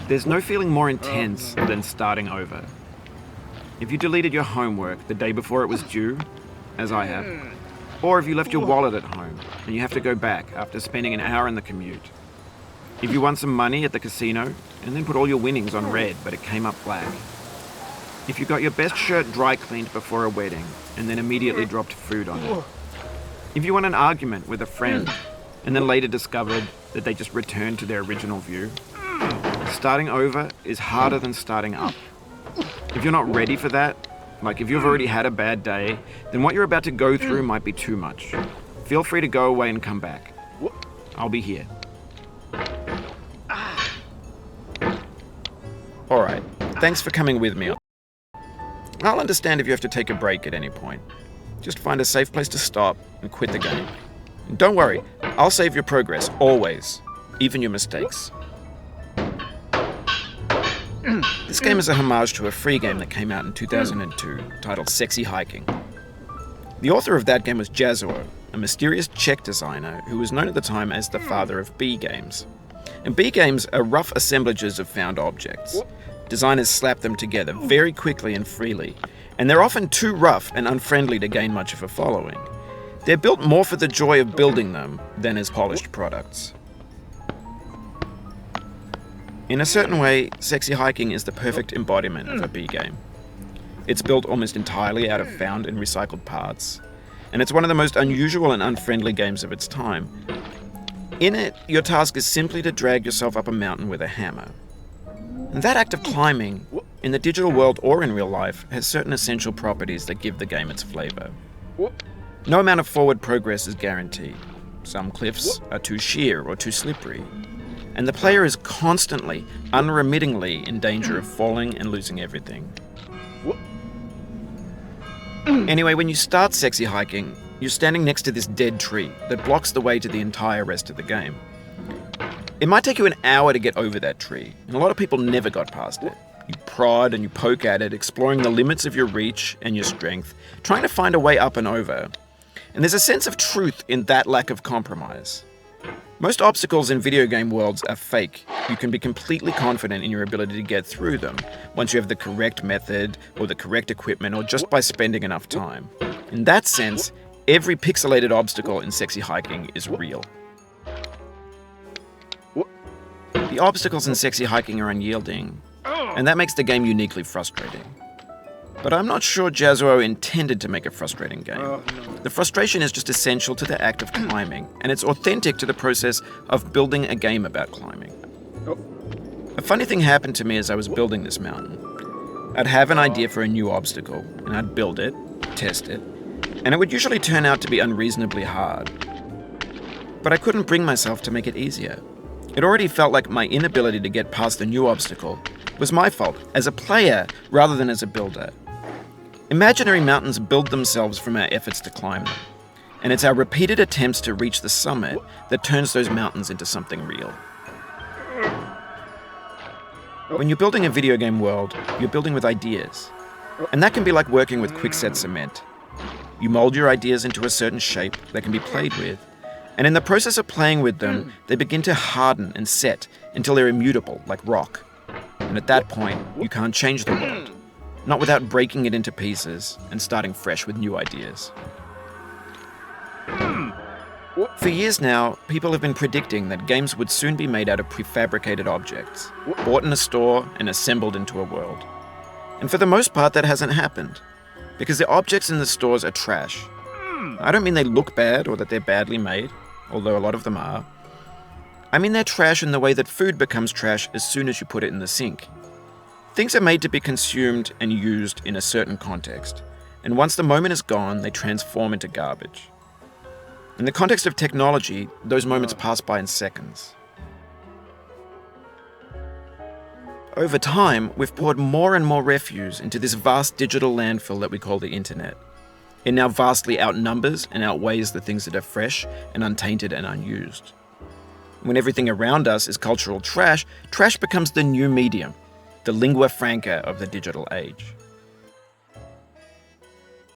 There's no feeling more intense than starting over. If you deleted your homework the day before it was due, as I have, or if you left your wallet at home and you have to go back after spending an hour in the commute. If you won some money at the casino and then put all your winnings on red but it came up black. If you got your best shirt dry cleaned before a wedding and then immediately dropped food on it. If you won an argument with a friend and then later discovered that they just returned to their original view. Starting over is harder than starting up. If you're not ready for that, like if you've already had a bad day, then what you're about to go through might be too much. Feel free to go away and come back. I'll be here. Alright, thanks for coming with me. I'll understand if you have to take a break at any point. Just find a safe place to stop and quit the game. And don't worry, I'll save your progress, always. Even your mistakes. This game is a homage to a free game that came out in 2002, titled Sexy Hiking. The author of that game was Jazzuo, a mysterious Czech designer who was known at the time as the father of B games. And B games are rough assemblages of found objects. Designers slap them together very quickly and freely, and they're often too rough and unfriendly to gain much of a following. They're built more for the joy of building them than as polished products. In a certain way, Sexy Hiking is the perfect embodiment of a B game. It's built almost entirely out of found and recycled parts, and it's one of the most unusual and unfriendly games of its time. In it, your task is simply to drag yourself up a mountain with a hammer. And that act of climbing, in the digital world or in real life, has certain essential properties that give the game its flavor. No amount of forward progress is guaranteed. Some cliffs are too sheer or too slippery. And the player is constantly, unremittingly in danger of falling and losing everything. Anyway, when you start Sexy Hiking, you're standing next to this dead tree that blocks the way to the entire rest of the game. It might take you an hour to get over that tree, and a lot of people never got past it. You prod and you poke at it, exploring the limits of your reach and your strength, trying to find a way up and over. And there's a sense of truth in that lack of compromise. Most obstacles in video game worlds are fake. You can be completely confident in your ability to get through them once you have the correct method or the correct equipment or just by spending enough time. In that sense, every pixelated obstacle in Sexy Hiking is real. The obstacles in Sexy Hiking are unyielding, and that makes the game uniquely frustrating. But I'm not sure Jazzuo intended to make a frustrating game. The frustration is just essential to the act of climbing, and it's authentic to the process of building a game about climbing. A funny thing happened to me as I was building this mountain. I'd have an idea for a new obstacle, and I'd build it, test it, and it would usually turn out to be unreasonably hard. But I couldn't bring myself to make it easier. It already felt like my inability to get past the new obstacle was my fault as a player rather than as a builder. Imaginary mountains build themselves from our efforts to climb them, and it's our repeated attempts to reach the summit that turns those mountains into something real. When you're building a video game world, you're building with ideas, and that can be like working with quickset cement. You mold your ideas into a certain shape that can be played with, and in the process of playing with them, they begin to harden and set until they're immutable, like rock. And at that point, you can't change the world. Not without breaking it into pieces and starting fresh with new ideas. For years now, people have been predicting that games would soon be made out of prefabricated objects, bought in a store and assembled into a world. And for the most part, that hasn't happened, because the objects in the stores are trash. I don't mean they look bad or that they're badly made, although a lot of them are. I mean they're trash in the way that food becomes trash as soon as you put it in the sink. Things are made to be consumed and used in a certain context, and once the moment is gone, they transform into garbage. In the context of technology, those moments pass by in seconds. Over time, we've poured more and more refuse into this vast digital landfill that we call the internet. It now vastly outnumbers and outweighs the things that are fresh and untainted and unused. When everything around us is cultural trash, trash becomes the new medium, the lingua franca of the digital age.